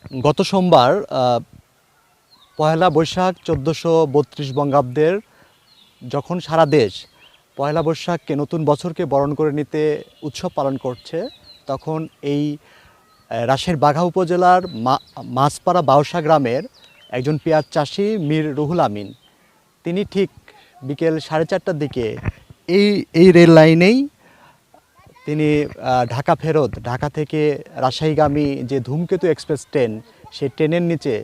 গত সোমবার পহেলা বৈশাখ ১৪৩২ বঙ্গাব্দের যখন সারা দেশ পহেলা বৈশাখকে নতুন বছরকে বরণ করে নিতে উৎসব পালন করছে, তখন এই রাজশাহীর বাঘা উপজেলার মাছপাড়া বাউসা গ্রামের একজন পেঁয়াজ চাষি মীর রুহুল আমিন, তিনি ঠিক বিকেল 4:30টার দিকে এই রেল লাইনেই তিনি ঢাকা থেকে রাজশাহীগামী যে ধূমকেতু এক্সপ্রেস ট্রেন, সেই ট্রেনের নিচে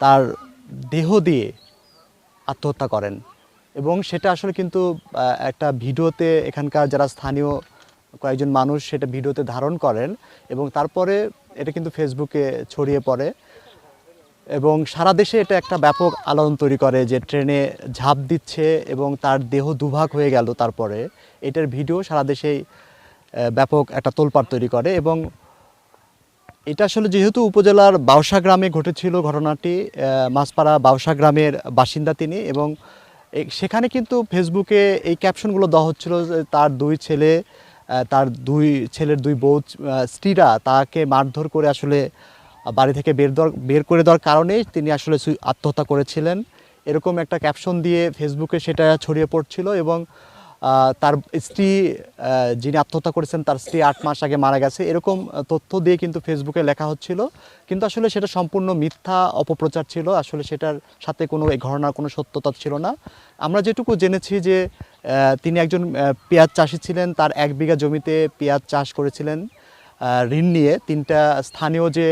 তার দেহ দিয়ে আত্মহত্যা করেন। এবং সেটা আসলে কিন্তু একটা ভিডিওতে এখানকার যারা স্থানীয় কয়েকজন মানুষ সেটা ভিডিওতে ধারণ করেন এবং তারপরে এটা কিন্তু ফেসবুকে ছড়িয়ে পড়ে এবং সারা দেশে এটা একটা ব্যাপক আলোড়ন তৈরি করে যে ট্রেনে ঝাঁপ দিচ্ছে এবং তার দেহ দুভাগ হয়ে গেল। তারপরে এটার ভিডিও সারা দেশেই ব্যাপক একটা তোলপাড় তৈরি করে এবং এটা আসলে যেহেতু উপজেলার বাউসা গ্রামে ঘটেছিল ঘটনাটি, মাছপাড়া বাউসা গ্রামের বাসিন্দা তিনি, এবং সেখানে কিন্তু ফেসবুকে এই ক্যাপশনগুলো দেওয়া হচ্ছিল যে তার দুই ছেলের দুই বউ স্ত্রীরা তাকে মারধর করে আসলে বাড়ি থেকে বের করে দেওয়ার কারণেই তিনি আসলে আত্মহত্যা করেছিলেন, এরকম একটা ক্যাপশন দিয়ে ফেসবুকে সেটা ছড়িয়ে পড়ছিল। এবং তার স্ত্রী, যিনি আত্মহত্যা করেছেন তার স্ত্রী 8 মাস আগে মারা গেছে, এরকম তথ্য দিয়ে কিন্তু ফেসবুকে লেখা হচ্ছিল, কিন্তু আসলে সেটা সম্পূর্ণ মিথ্যা অপপ্রচার ছিল। আসলে সেটার সাথে কোনো এই ঘটনার কোনো সত্যতা ছিল না। আমরা যেটুকু জেনেছি যে তিনি একজন পেঁয়াজ চাষি ছিলেন, তার 1 বিঘা জমিতে পেঁয়াজ চাষ করেছিলেন ঋণ নিয়ে। 3টা স্থানীয় যে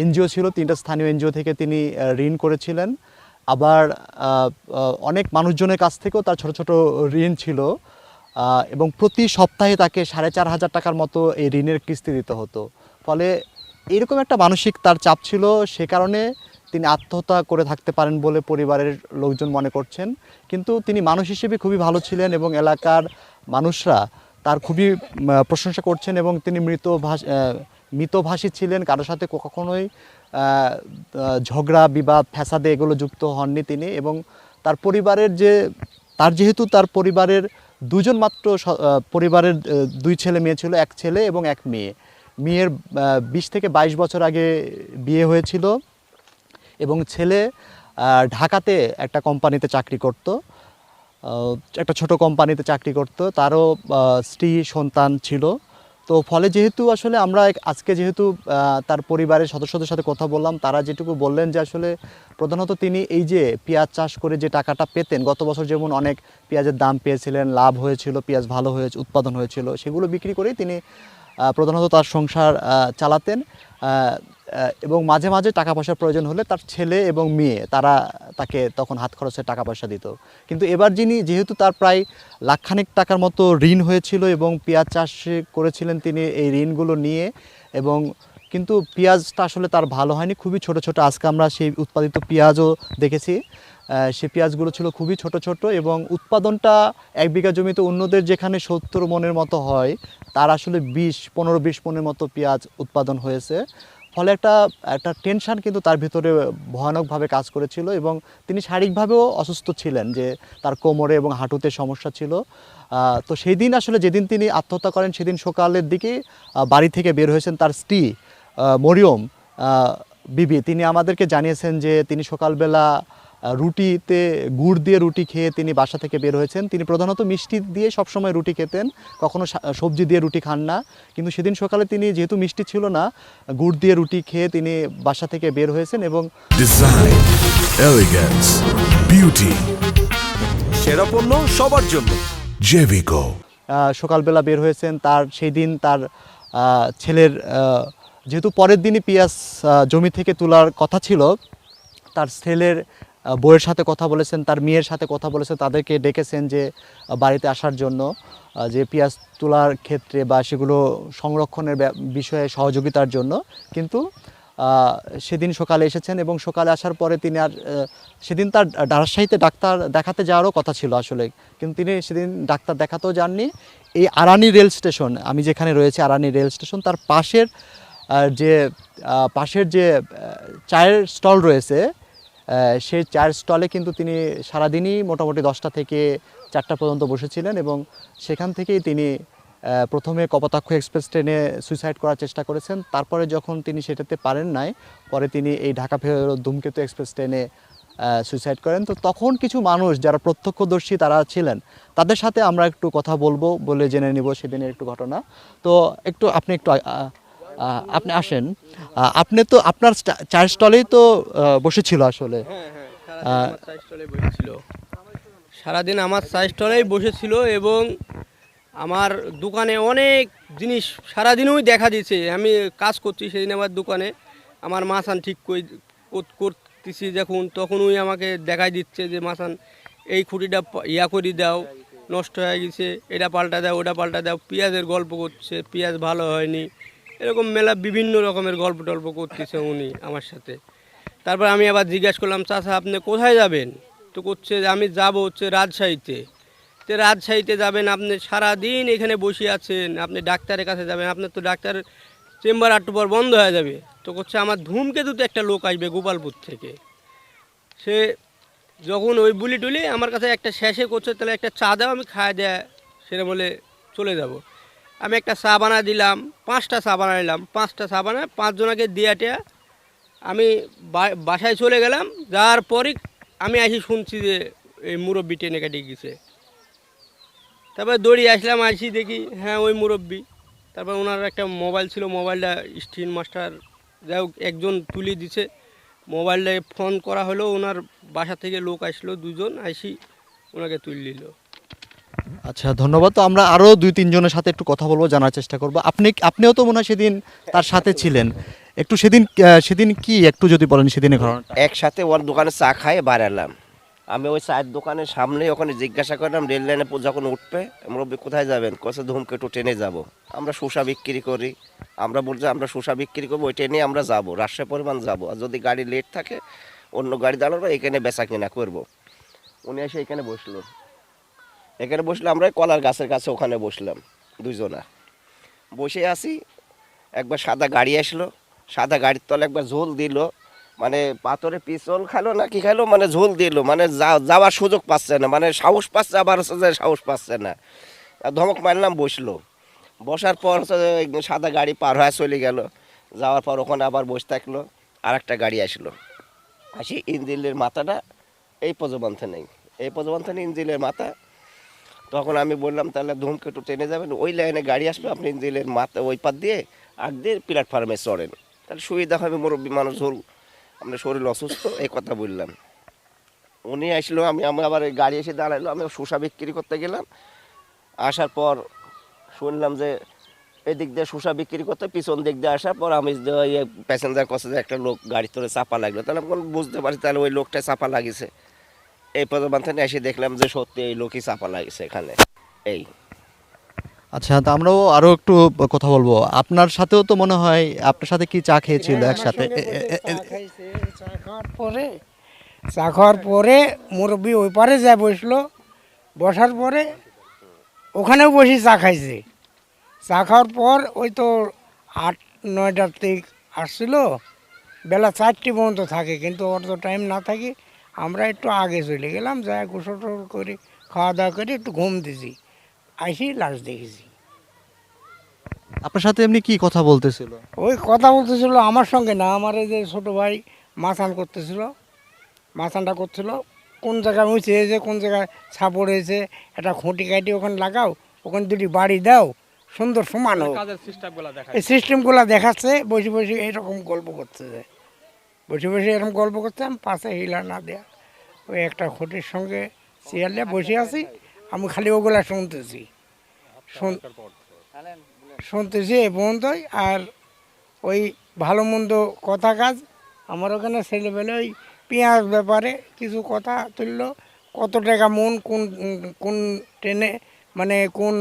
এনজিও ছিল, 3টা স্থানীয় এনজিও থেকে তিনি ঋণ করেছিলেন। আবার অনেক মানুষজনের কাছ থেকেও তার ছোট ছোট ঋণ ছিল এবং প্রতি সপ্তাহে তাকে 4,500 টাকার মতো এই ঋণের কিস্তি দিতে হতো। ফলে এরকম একটা মানসিক তার চাপ ছিল, সে কারণে তিনি আত্মহত্যা করে থাকতে পারেন বলে পরিবারের লোকজন মনে করছেন। কিন্তু তিনি মানুষ হিসেবে খুবই ভালো ছিলেন এবং এলাকার মানুষরা তার খুবই প্রশংসা করছেন এবং তিনি মিতভাষী ছিলেন, কারোর সাথে কখনোই ঝগড়া বিবাদ ফ্যাসাদে এগুলো যুক্ত হননি তিনি। এবং যেহেতু তার পরিবারের দুজন মাত্র পরিবারের 2 ছেলে মেয়ে ছিল, 1 ছেলে এবং 1 মেয়ে। মেয়ের 20 থেকে 22 বছর আগে বিয়ে হয়েছিল এবং ছেলে ঢাকাতে একটা কোম্পানিতে চাকরি করত, একটা ছোট কোম্পানিতে চাকরি করত, তারও স্ত্রী সন্তান ছিল। তো ফলে যেহেতু আসলে আমরা আজকে যেহেতু তার পরিবারের সদস্যদের সাথে কথা বললাম, তারা যেটুকু বললেন যে আসলে প্রধানত তিনি এই যে পেঁয়াজ চাষ করে যে টাকাটা পেতেন, গত বছর যেমন অনেক পেঁয়াজের দাম পেয়েছিলেন, লাভ হয়েছিল, পেঁয়াজ ভালো উৎপাদন হয়েছিল, সেগুলো বিক্রি করেই তিনি প্রধানত তার সংসার চালাতেন এবং মাঝে মাঝে টাকা পয়সার প্রয়োজন হলে তার ছেলে এবং মেয়ে তারা তাকে তখন হাত খরচের টাকা পয়সা দিত। কিন্তু এবার যেহেতু তার প্রায় লাখখানেক টাকার মতো ঋণ হয়েছিল এবং পেঁয়াজ চাষ করেছিলেন তিনি এই ঋণগুলো নিয়ে, এবং কিন্তু পেঁয়াজটা আসলে তার ভালো হয়নি, খুবই ছোট ছোট। আজকে আমরা সেই উৎপাদিত পেঁয়াজও দেখেছি, সেই পেঁয়াজগুলো ছিল খুবই ছোট ছোট এবং উৎপাদনটা 1 বিঘা জমিতে অন্যদের যেখানে 70 মনের মতো হয়, তার আসলে 15-20 মনের মতো পেঁয়াজ উৎপাদন হয়েছে। ফলে একটা টেনশন কিন্তু তার ভিতরে ভয়ানকভাবে কাজ করেছিল এবং তিনি শারীরিকভাবেও অসুস্থ ছিলেন, যে তার কোমরে এবং হাঁটুতে সমস্যা ছিল। তো সেই দিন আসলে যেদিন তিনি আত্মহত্যা করেন সেদিন সকালের দিকে বাড়ি থেকে বের হয়েছেন তার স্ত্রী মরিয়ম বিবি। তিনি আমাদেরকে জানিয়েছেন যে তিনি সকালবেলা রুটিতে গুড় দিয়ে রুটি খেয়ে তিনি বাসা থেকে বের হয়েছেন। তিনি প্রধানত মিষ্টি দিয়ে সবসময় রুটি খেতেন, কখনো সবজি দিয়ে রুটি খান না। কিন্তু সেদিন সকালে তিনি যেহেতু মিষ্টি ছিল না, গুড় দিয়ে রুটি খেয়ে তিনি বাসা থেকে বের হয়েছেন এবং ডিজাইন, এলিগেন্স, বিউটি, সেরা পণ্য সবার জন্য জেভিকো। সকালবেলা বের হয়েছেন। সেই দিন তার ছেলের যেহেতু পরের দিনই পেঁয়াজ জমি থেকে তোলার কথা ছিল, তার ছেলের বউয়ের সাথে কথা বলেছেন, তার মেয়ের সাথে কথা বলেছেন, তাদেরকে ডেকেছেন যে বাড়িতে আসার জন্য, যে পেঁয়াজ তোলার ক্ষেত্রে বা সেগুলো সংরক্ষণের বিষয়ে সহযোগিতার জন্য। কিন্তু সেদিন সকালে এসেছেন এবং সকালে আসার পরে তিনি সেদিন তার রাজশাহীতে ডাক্তার দেখাতে যাওয়ারও কথা ছিল আসলে, কিন্তু তিনি সেদিন ডাক্তার দেখাতেও যাননি। এই আরানি রেল স্টেশন, আমি যেখানে রয়েছে আরানি রেল স্টেশন, তার পাশের যে চায়ের স্টল রয়েছে, সেই চায়ের স্টলে কিন্তু তিনি সারাদিনই মোটামুটি 10টা থেকে 4টা পর্যন্ত বসেছিলেন এবং সেখান থেকেই তিনি প্রথমে কপোতাক্ষ এক্সপ্রেস ট্রেনে সুইসাইড করার চেষ্টা করেছেন, তারপরে যখন তিনি সেটাতে পারেন নাই, পরে তিনি এই ঢাকা ফেরত ধূমকেতু এক্সপ্রেস ট্রেনে সুইসাইড করেন। তো তখন কিছু মানুষ যারা প্রত্যক্ষদর্শী তারা ছিলেন, তাদের সাথে আমরা একটু কথা বলবো বলে জেনে নিব সেদিনের একটু ঘটনা। তো আপনি আপনি আসেন। আপনি তো আপনার চায়ের স্টলেই তো বসেছিল আসলে। সারাদিন আমার চায়ের স্টলেই বসেছিল এবং আমার দোকানে অনেক জিনিস সারাদিনই দেখা দিচ্ছে। আমি কাজ করছি সেদিন আমার দোকানে, আমার মাছান ঠিক করতেছি যখন, তখন ওই আমাকে দেখাই দিচ্ছে যে মাছান এই খুঁটিটা ইয়া করে দাও, নষ্ট হয়ে গেছে, এটা পাল্টা দাও, ওটা পাল্টা দাও। পেঁয়াজের গল্প করছে, পেঁয়াজ ভালো হয়নি, এরকম মেলা বিভিন্ন রকমের গল্প টল্প করতেছে উনি আমার সাথে। তারপর আমি আবার জিজ্ঞাসা করলাম, চাচা আপনি কোথায় যাবেন? তো করছে যে আমি যাব হচ্ছে রাজশাহীতে। তো রাজশাহীতে যাবেন, আপনি সারাদিন এখানে বসে আছেন, আপনি ডাক্তারের কাছে যাবেন, আপনার তো ডাক্তার চেম্বার 8 পর বন্ধ হয়ে যাবে। তো করছে আমার ধূমকেতুতে একটা লোক আসবে গোপালপুর থেকে, সে যখন ওই বুলি টুলি আমার কাছে একটা শেষে করছে, তাহলে একটা চা দাও, আমি খাওয়া দেয় সেটা বলে চলে যাব। আমি একটা চা বানা দিলাম, 5টা চা বানাইলাম, 5টা চা বানায় 5 জনকে দিয়ে আমি বাসায় চলে গেলাম। যাওয়ার পরই আমি আসি শুনছি যে এই মুরব্বি টেনে কাটিয়ে গেছে। তারপরে দৌড়িয়ে আসলাম, আসি দেখি হ্যাঁ ওই মুরব্বি। তারপর ওনার একটা মোবাইল ছিল, মোবাইলটা স্ক্রিন মাস্টার যাই হোক একজন তুলে দিছে, মোবাইলটায় ফোন করা হলো, ওনার বাসা থেকে লোক আসলো 2 জন, আসি ওনাকে তুলে নিল। আচ্ছা, ধন্যবাদ। তো আমরা আরও 2-3 জনের সাথে একটু কথা বলবো, জানার চেষ্টা করবো। আপনিও তো মনে হয় সেদিন তার সাথে ছিলেন। একটু সেদিন কি একটু যদি বলেন সেদিনের ঘটনাটা। একসাথে ওর দোকানে চা খাই বাড়ালাম। আমি ওই চায়ের দোকানের সামনে ওখানে জিজ্ঞাসা করলাম রেল লাইনে যখন উঠবে, মুরব্বী কোথায় যাবেন? কছে ধূমকেতু ট্রেনে যাব। আমরা শসা বিক্রি করি, আমরা বলছি আমরা শসা বিক্রি করবো, ওই ট্রেনে আমরা যাব, রাজশাহী পরিমাণ যাব। আর যদি গাড়ি লেট থাকে অন্য গাড়ি দাঁড়াবো, এখানে বেচা কিনা করবো। উনি এসে এখানে বসলো, আমরা কলার গাছের কাছে ওখানে বসলাম 2 জনা বসে আছি। একবার সাদা গাড়ি আসলো, সাদা গাড়ির তলে একবার ঝোল দিল, মানে পাথরে পিছল খালো না কি খালো, মানে ঝোল দিল, মানে যাওয়ার সুযোগ পাচ্ছে না, মানে সাহস পাচ্ছে, আবার হচ্ছে যে সাহস পাচ্ছে না। ধমক মারলাম, বসলো। বসার পর হচ্ছে সাদা গাড়ি পার হয়ে চলে গেল। যাওয়ার পর ওখানে আবার বসে থাকলো, আর একটা গাড়ি আসলো, আসি ইঞ্জিলের মাথাটা এই পর্যন্ত নেই, এই পর্যন্ত নেই ইঞ্জিলের মাথা। তখন আমি বললাম তাহলে ধূমকেতু ট্রেনে যাবেন, ওই লাইনে গাড়ি আসবে, আপনি ইঞ্জিলের মাথা ওই পার দিয়ে আগ দিয়ে প্ল্যাটফর্মে চড়েন, তাহলে সুবিধা হবে, মুরব্বী মানুষ হল, আপনার শরীর অসুস্থ, এই কথা বললাম। উনি আসলো, আমি আবার গাড়ি এসে দাঁড়াইলো, আমি শসা বিক্রি করতে গেলাম। আসার পর শুনলাম যে এদিক দিয়ে শসা বিক্রি করতে, পিছন দিক দিয়ে আসার পর আমি প্যাসেঞ্জার কাছে যে একটা লোক গাড়ি তোরে চাপা লাগলো, তাহলে আমি বুঝতে পারি তাহলে ওই লোকটা চাপা লাগিয়েছে। এই পর্যন্ত এসে দেখলাম যে সত্যি এই লোকই চাপা লাগিয়েছে এখানে। এই আচ্ছা, তো আমরাও আরও একটু কথা বলবো। আপনার সাথেও তো মনে হয়, আপনার সাথে কি চা খেয়েছিল একসাথে? চা খাওয়ার পরে মুরব্বী ওই পারে যায় বসলো, বসার পরে ওখানেও বসে চা খাইছে। চা খাওয়ার পর ওই তো 8-9টার থেকে আসছিল, বেলা 4টে পর্যন্ত থাকে, কিন্তু ওর তো টাইম না থাকে, আমরা একটু আগে চলে গেলাম, যাই গোসল টোসল করে খাওয়া দাওয়া করে একটু ঘুম দিছি, আইসি লাশ দেখেছি। আপনার সাথে এমনি কি কথা বলতেছিল? ওই কথা বলতেছিল আমার সঙ্গে না, আমার এই যে ছোটো ভাই মাথান করতেছিল, মাথানটা করছিল কোন জায়গায় উঁচে হয়েছে, কোন জায়গায় ছাপড় হয়েছে, একটা খুঁটি কাটি ওখানে লাগাও, ওখানে 2টি বাড়ি দাও, সুন্দর সমান হোক, এই সিস্টেমগুলো দেখাচ্ছে। বসে বসে এইরকম গল্প করছে, বসে বসে এরকম গল্প করছে, আমি পাশে হিলা না দেয়া ওই একটা খুঁটির সঙ্গে চেয়ারে বসে আছি, আমি খালি ওগুলা শুনতেছি এ পর্যন্তই। আর ওই ভালো মন্দ কথা কাজ, আমার ওখানে ছেলেবেলে ওই পেঁয়াজ ব্যাপারে কিছু কথা তুলল, কত টাকা মন, কোন কোন ট্রেনে মানে কোন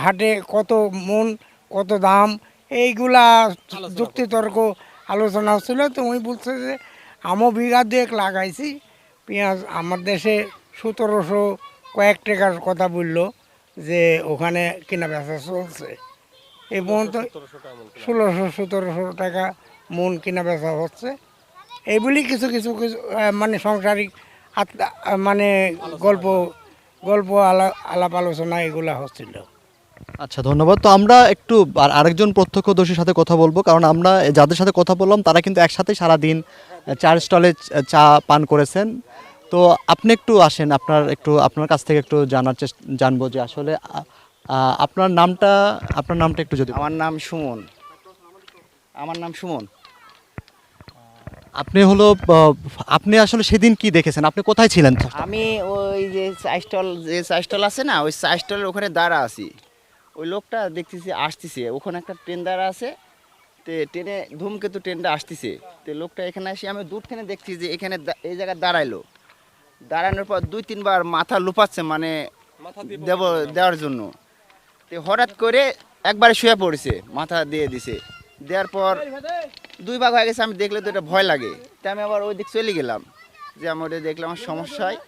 হাটে কত মন, কত দাম, এইগুলা যুক্তিতর্ক আলোচনা হচ্ছিল। তো ওই বলছে যে আমও বিঘা 2 লাগাইছি পেঁয়াজ, আমার দেশে 1700 কয়েক টাকার কথা বললো যে ওখানে কেনা বেচা চলছে, এই পর্যন্ত 1600-1700 টাকা মন কেনা বেচা হচ্ছে। এইগুলি কিছু কিছু কিছু মানে সাংসারিক মানে গল্প আলাপ আলোচনা এগুলা হচ্ছিল। আচ্ছা, ধন্যবাদ। তো আমরা একটু আরেকজন প্রত্যক্ষদর্শীর সাথে কথা বলবো, কারণ আমরা যাদের সাথে কথা বললাম তারা কিন্তু একসাথে সারাদিন চার স্টলে চা পান করেছেন। তো আপনি একটু আসেন, আপনার কাছ থেকে একটু জানবো যে আসলে আপনার নামটা একটু যদি আমার নাম সুমন। আমার নাম সুমন। আপনি হলো আপনি আসলে সেদিন কি দেখেছেন, আপনি কোথায় ছিলেন? আমি ওই যে চা স্টল আছে না, ওই চা স্টলের ওখানে দাঁড়া আছি। ওই লোকটা দেখতেছি আসতেছে, ওখানে একটা ট্রেন দাঁড়া আছে। ট্রেনে ধূমকেতু ট্রেনটা আসতেছে। লোকটা এখানে আসি, আমি দূর থেকে দেখছি যে এখানে এই জায়গায় দাঁড়াইলো। দাঁড়ানোর পর 2-3 বার মাথা লুপাচ্ছে, মানে দেওয়ার জন্য। হঠাৎ করে একবারে শুয়ে পড়েছে, মাথা দিয়ে দিছে। দেওয়ার পর 2 ভাগ হয়ে গেছে। আমি দেখলে তো এটা ভয় লাগে, তাই আমি আবার ওই দিক চলে গেলাম, যে আমি ওটা দেখলাম আমার সমস্যা হয়।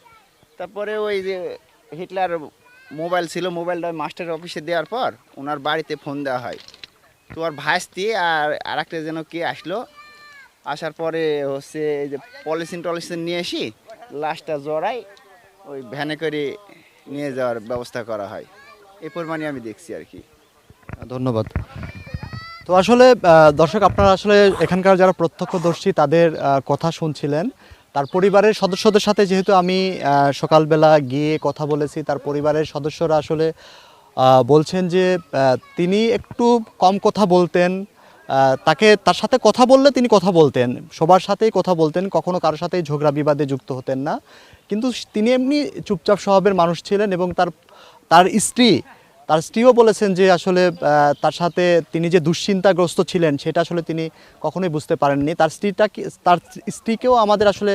তারপরে ওই যে হিটলার মোবাইল ছিল, মোবাইলটা মাস্টার অফিসে দেওয়ার পর ওনার বাড়িতে ফোন দেওয়া হয়। তো আর ভাইস্তি আর একটা যেন কে আসলো, আসার পরে হচ্ছে এই যে পলিথিন নিয়ে আসি, লাশটা জড়াই ওই ভ্যানে করে নিয়ে যাওয়ার ব্যবস্থা করা হয়। এই পরিমাণে আমি দেখছি আর কি। ধন্যবাদ। তো আসলে দর্শক, আপনারা আসলে এখানকার যারা প্রত্যক্ষদর্শী তাদের কথা শুনছিলেন। তার পরিবারের সদস্যদের সাথে যেহেতু আমি সকালবেলা গিয়ে কথা বলেছি, তার পরিবারের সদস্যরা আসলে বলছেন যে তিনি একটু কম কথা বলতেন। তার সাথে কথা বললে তিনি কথা বলতেন, সবার সাথেই কথা বলতেন, কখনো কারোর সাথেই ঝগড়া বিবাদে যুক্ত হতেন না। কিন্তু তিনি এমনি চুপচাপ স্বভাবের মানুষ ছিলেন। এবং তার স্ত্রীও বলেছেন যে আসলে তার সাথে তিনি যে দুশ্চিন্তাগ্রস্ত ছিলেন সেটা আসলে তিনি কখনোই বুঝতে পারেননি। তার স্ত্রীকেও আমাদের আসলে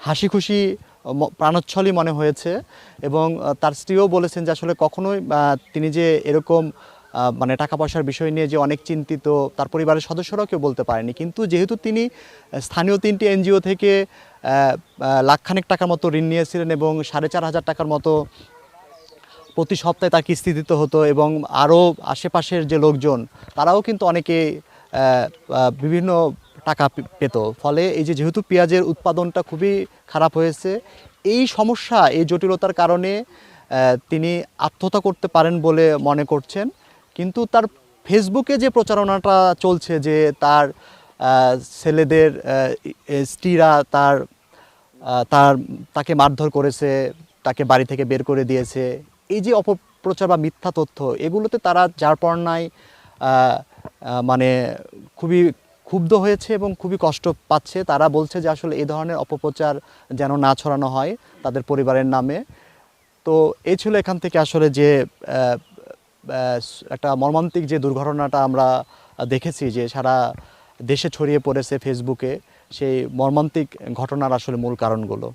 হাসি খুশি প্রাণোচ্ছলই মনে হয়েছে। এবং তার স্ত্রীও বলেছেন যে আসলে কখনোই তিনি যে এরকম মানে টাকা পয়সার বিষয় নিয়ে যে অনেক চিন্তিত, তার পরিবারের সদস্যরাও কেউ বলতে পারেনি। কিন্তু যেহেতু তিনি স্থানীয় 3টি এনজিও থেকে লাখখানেক টাকার মতো ঋণ নিয়েছিলেন এবং 4,500 টাকার মতো প্রতি সপ্তাহে তার কিস্তি দিতে হতো, এবং আরও আশেপাশের যে লোকজন তারাও কিন্তু অনেকে বিভিন্ন টাকা পেত। ফলে যেহেতু পেঁয়াজের উৎপাদনটা খুবই খারাপ হয়েছে, এই সমস্যা, এই জটিলতার কারণে তিনি আত্মহত্যা করতে পারেন বলে মনে করছেন। কিন্তু তার ফেসবুকে যে প্রচারণাটা চলছে যে তার ছেলেদের স্ত্রীরা তাকে মারধর করেছে, তাকে বাড়ি থেকে বের করে দিয়েছে, এই যে অপপ্রচার বা মিথ্যা তথ্য, এগুলোতে তারা যার পড়নায় মানে খুবই ক্ষুব্ধ হয়েছে এবং খুবই কষ্ট পাচ্ছে। তারা বলছে যে আসলে এই ধরনের অপপ্রচার যেন না ছড়ানো হয় তাদের পরিবারের নামে। তো এই ছিল এখান থেকে আসলে যে একটা মর্মান্তিক যে দুর্ঘটনাটা আমরা দেখেছি, যে সারা দেশে ছড়িয়ে পড়েছে ফেসবুকে, সেই মর্মান্তিক ঘটনার আসলে মূল কারণগুলো।